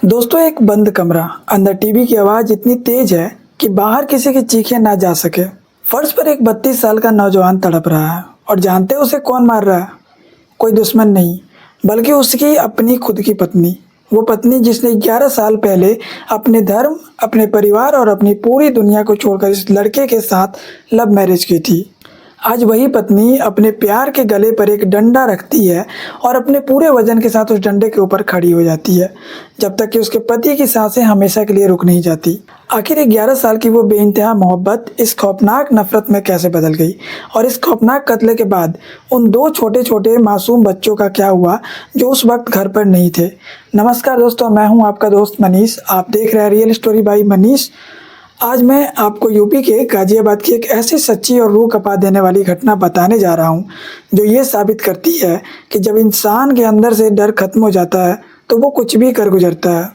दोस्तों, एक बंद कमरा, अंदर टीवी की आवाज इतनी तेज है कि बाहर किसी की चीखें ना जा सके। फर्श पर एक 32 साल का नौजवान तड़प रहा है और जानते हैं उसे कौन मार रहा है? कोई दुश्मन नहीं, बल्कि उसकी अपनी खुद की पत्नी। वो पत्नी जिसने 11 साल पहले अपने धर्म, अपने परिवार और अपनी पूरी दुनिया को छोड़कर इस लड़के के साथ लव मैरिज की थी। आज वही पत्नी अपने प्यार के गले पर एक डंडा रखती है और अपने पूरे वजन के साथ उस डंडे के ऊपर खड़ी हो जाती है, जब तक कि उसके पति की सांसें हमेशा के लिए रुक नहीं जाती। आखिर 11 साल की वो बेइंतहा मोहब्बत इस खौफनाक नफरत में कैसे बदल गई, और इस खौफनाक कत्ल के बाद उन दो छोटे छोटे मासूम बच्चों का क्या हुआ जो उस वक्त घर पर नहीं थे। नमस्कार दोस्तों, मैं हूँ आपका दोस्त मनीष। आप देख रहे हैं रियल स्टोरी बाई मनीष। आज मैं आपको यूपी के गाजियाबाद की एक ऐसी सच्ची और रूह कपा देने वाली घटना बताने जा रहा हूँ जो ये साबित करती है कि जब इंसान के अंदर से डर खत्म हो जाता है तो वो कुछ भी कर गुजरता है।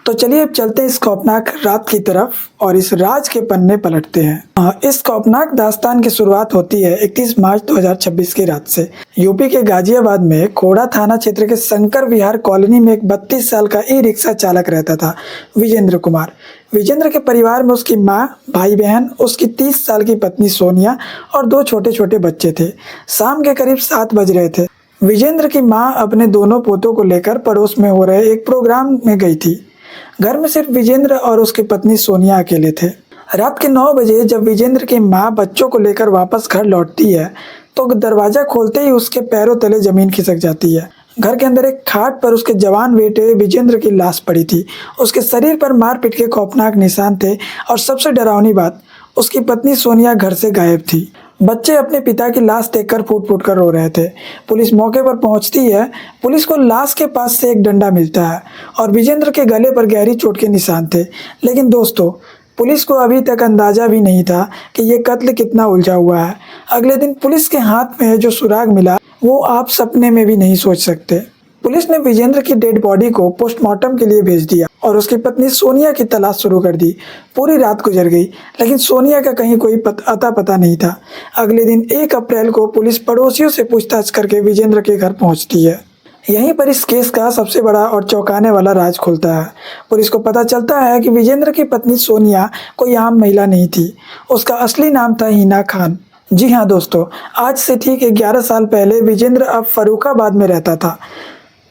तो चलिए अब चलते हैं इस खौफनाक रात की तरफ और इस राज के पन्ने पलटते हैं। इस खौफनाक दास्तान की शुरुआत होती है 31 मार्च 2026 की रात से। यूपी के गाजियाबाद में खोड़ा थाना क्षेत्र के शंकर विहार कॉलोनी में एक 32 साल का ई रिक्शा चालक रहता था, विजेंद्र कुमार। विजेंद्र के परिवार में उसकी माँ, भाई बहन, उसकी 30 साल की पत्नी सोनिया और दो छोटे छोटे बच्चे थे। शाम के करीब 7 बज रहे थे। विजेंद्र की माँ अपने दोनों पोतों को लेकर पड़ोस में हो रहे एक प्रोग्राम में गई थी। घर में सिर्फ विजेंद्र और उसकी पत्नी सोनिया अकेले थे। रात के 9 बजे जब विजेंद्र की माँ बच्चों को लेकर वापस घर लौटती है तो दरवाजा खोलते ही उसके पैरों तले जमीन खिसक जाती है। घर के अंदर एक खाट पर उसके जवान बेटे विजेंद्र की लाश पड़ी थी। उसके शरीर पर मारपीट के खौफनाक निशान थे और सबसे डरावनी बात, उसकी पत्नी सोनिया घर से गायब थी। बच्चे अपने पिता की लाश देखकर फूट फूट कर रो रहे थे। पुलिस मौके पर पहुंचती है। पुलिस को लाश के पास से एक डंडा मिलता है और विजेंद्र के गले पर गहरी चोट के निशान थे। लेकिन दोस्तों, पुलिस को अभी तक अंदाजा भी नहीं था कि ये कत्ल कितना उलझा हुआ है। अगले दिन पुलिस के हाथ में जो सुराग मिला वो आप सपने में भी नहीं सोच सकते। पुलिस ने विजेंद्र की डेड बॉडी को पोस्टमार्टम के लिए भेज दिया और उसकी पत्नी सोनिया की तलाश शुरू कर दी। पूरी रात गुजर गई, लेकिन सोनिया का कहीं कोई अता पता नहीं था। अगले दिन 1 अप्रैल को पुलिस पड़ोसियों से पूछताछ करके विजेंद्र के घर पहुंचती है। यहीं पर इस केस का सबसे बड़ा और चौंकाने वाला राज खुलता है। पुलिस को पता चलता है कि विजेंद्र की पत्नी सोनिया कोई आम महिला नहीं थी। उसका असली नाम था हिना खान। जी हाँ दोस्तों, आज से ठीक 11 साल पहले विजेंद्र अब फर्रुखाबाद में रहता था।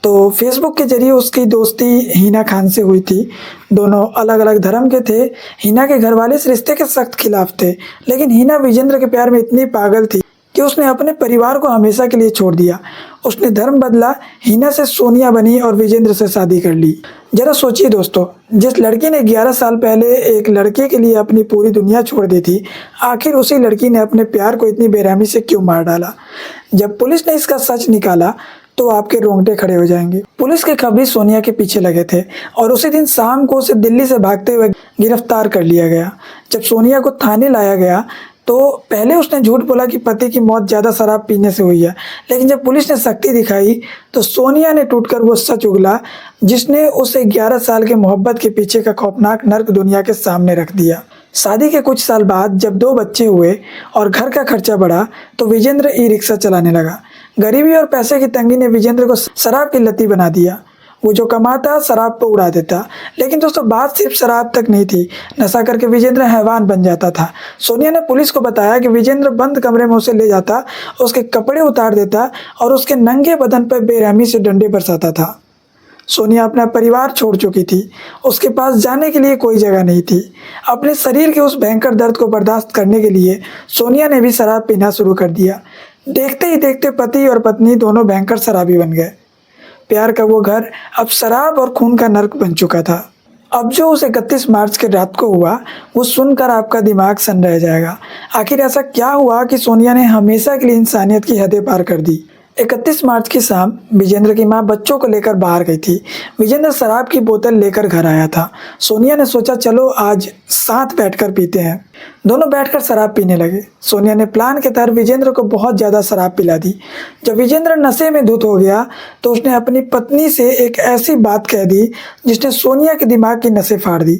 तो फेसबुक के जरिए उसकी दोस्ती हिना खान से हुई थी। दोनों अलग अलग धर्म के थे। हिना के घर वाले इस रिश्ते के सख्त खिलाफ थे, लेकिन हिना विजेंद्र के प्यार में इतनी पागल थी कि उसने अपने परिवार को हमेशा के लिए छोड़ दिया। उसने धर्म बदला, हिना से सोनिया बनी और विजेंद्र से शादी कर ली। जरा सोचिए दोस्तों, जिस लड़की ने 11 साल पहले एक लड़के के लिए अपनी पूरी दुनिया छोड़ दी थी, आखिर उसी लड़की ने अपने प्यार को इतनी बेरहमी से क्यों मार डाला? जब पुलिस ने इसका सच निकाला तो आपके रोंगटे खड़े हो जाएंगे। पुलिस के खबरी सोनिया के पीछे लगे थे और उसी दिन शाम को उसे दिल्ली से भागते हुए गिरफ्तार कर लिया गया। जब सोनिया को थाने लाया गया तो पहले उसने झूठ बोला कि पति की मौत ज़्यादा शराब पीने से हुई है, लेकिन जब पुलिस ने सख्ती दिखाई तो सोनिया ने टूटकर वो सच उगला जिसने उसे 11 साल के मोहब्बत के पीछे का खौफनाक नर्क दुनिया के सामने रख दिया। शादी के कुछ साल बाद जब 2 बच्चे हुए और घर का खर्चा बढ़ा तो विजेंद्र ई रिक्शा चलाने लगा। गरीबी और पैसे की तंगी ने विजेंद्र को शराब की लती बना दिया। वो जो कमाता शराब पर उड़ा देता। लेकिन दोस्तों, बात सिर्फ शराब तक नहीं थी। नशा करके विजेंद्र हैवान बन जाता था। सोनिया ने पुलिस को बताया कि विजेंद्र बंद कमरे में उसे ले जाता, उसके कपड़े उतार देता और उसके नंगे बदन पर बेरहमी से डंडे बरसाता था। सोनिया अपना परिवार छोड़ चुकी थी। उसके पास जाने के लिए कोई जगह नहीं थी। अपने शरीर के उस भयंकर दर्द को बर्दाश्त करने के लिए सोनिया ने भी शराब पीना शुरू कर दिया। देखते ही देखते पति और पत्नी दोनों भयंकर शराबी बन गए। प्यार का वो घर अब शराब और खून का नर्क बन चुका था। अब जो उस 31 मार्च के रात को हुआ वो सुनकर आपका दिमाग सन रह जाएगा। आखिर ऐसा क्या हुआ कि सोनिया ने हमेशा के लिए इंसानियत की हदें पार कर दी? 31 मार्च की शाम विजेंद्र की मां बच्चों को लेकर बाहर गई थी। विजेंद्र शराब की बोतल लेकर घर आया था। सोनिया ने सोचा चलो आज साथ बैठकर पीते हैं। दोनों बैठकर शराब पीने लगे। सोनिया ने प्लान के तहत विजेंद्र को बहुत ज़्यादा शराब पिला दी। जब विजेंद्र नशे में धुत हो गया तो उसने अपनी पत्नी से एक ऐसी बात कह दी जिसने सोनिया के दिमाग की नसें फाड़ दी।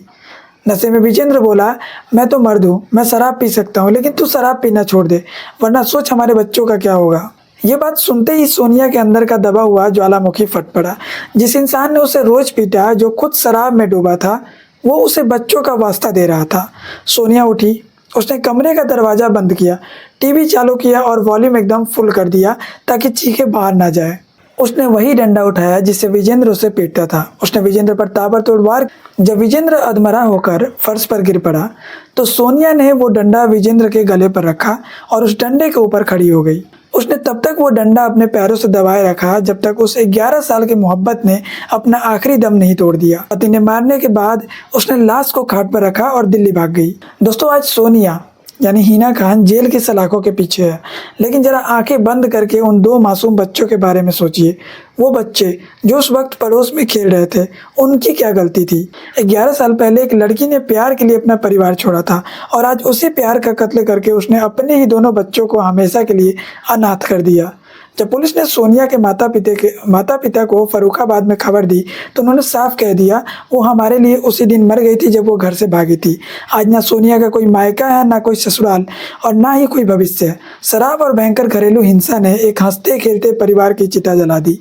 नशे में विजेंद्र बोला, मैं तो मर्द हूँ, मैं शराब पी सकता हूँ, लेकिन तू शराब पीना छोड़ दे, वरना सोच हमारे बच्चों का क्या होगा। ये बात सुनते ही सोनिया के अंदर का दबा हुआ ज्वालामुखी फट पड़ा। जिस इंसान ने उसे रोज पीटा, जो खुद शराब में डूबा था, वो उसे बच्चों का वास्ता दे रहा था। सोनिया उठी, उसने कमरे का दरवाज़ा बंद किया, टीवी चालू किया और वॉल्यूम एकदम फुल कर दिया ताकि चीखें बाहर ना जाए। उसने वही डंडा उठाया जिससे विजेंद्र उसे पीटता था। उसने विजेंद्र पर ताबड़तोड़ वार। जब विजेंद्र अधमरा होकर फर्श पर गिर पड़ा तो सोनिया ने वो डंडा विजेंद्र के गले पर रखा और उस डंडे के ऊपर खड़ी हो गई। उसने तब तक वो डंडा अपने पैरों से दबाए रखा जब तक उस 11 साल की मोहब्बत ने अपना आखिरी दम नहीं तोड़ दिया। पति ने मारने के बाद उसने लाश को खाट पर रखा और दिल्ली भाग गई। दोस्तों, आज सोनिया यानी हिना खान जेल की सलाखों के पीछे है, लेकिन जरा आंखें बंद करके उन 2 मासूम बच्चों के बारे में सोचिए। वो बच्चे जो उस वक्त पड़ोस में खेल रहे थे, उनकी क्या गलती थी? 11 साल पहले एक लड़की ने प्यार के लिए अपना परिवार छोड़ा था और आज उसी प्यार का कत्ल करके उसने अपने ही दोनों बच्चों को हमेशा के लिए अनाथ कर दिया। जब पुलिस ने सोनिया के माता पिता को फर्रुखाबाद में खबर दी तो उन्होंने साफ कह दिया, वो हमारे लिए उसी दिन मर गई थी जब वो घर से भागी थी। आज ना सोनिया का कोई मायका है, ना कोई ससुराल और ना ही कोई भविष्य है। शराब और भयंकर घरेलू हिंसा ने एक हंसते खेलते परिवार की चिता जला दी।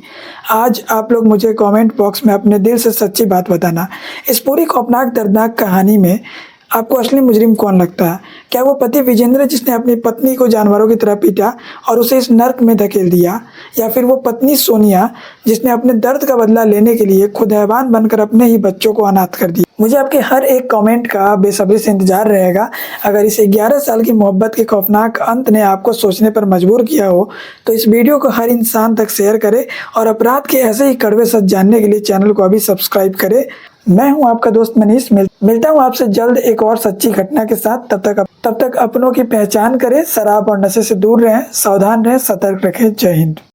आज आप लोग मुझे कमेंट बॉक्स में अपने दिल से सच्ची बात बताना, इस पूरी खौफनाक दर्दनाक कहानी में आपको असली मुजरिम कौन लगता है? क्या वो पति विजेंद्र जिसने अपनी पत्नी को जानवरों की तरह पीटा और उसे इस नर्क में धकेल दिया, या फिर वो पत्नी सोनिया जिसने अपने दर्द का बदला लेने के लिए खुद हैवान बनकर अपने ही बच्चों को अनाथ कर दिया? मुझे आपके हर एक कमेंट का बेसब्री से इंतजार रहेगा। अगर इस 11 साल की मोहब्बत के खौफनाक अंत ने आपको सोचने पर मजबूर किया हो तो इस वीडियो को हर इंसान तक शेयर करें और अपराध के ऐसे ही कड़वे सच जानने के लिए चैनल को अभी सब्सक्राइब करें। मैं हूं आपका दोस्त मनीष, मिलता हूं आपसे जल्द एक और सच्ची घटना के साथ। तब तक अपनों की पहचान करें, शराब और नशे से दूर रहें, सावधान रहें, सतर्क रखें। जय हिंद।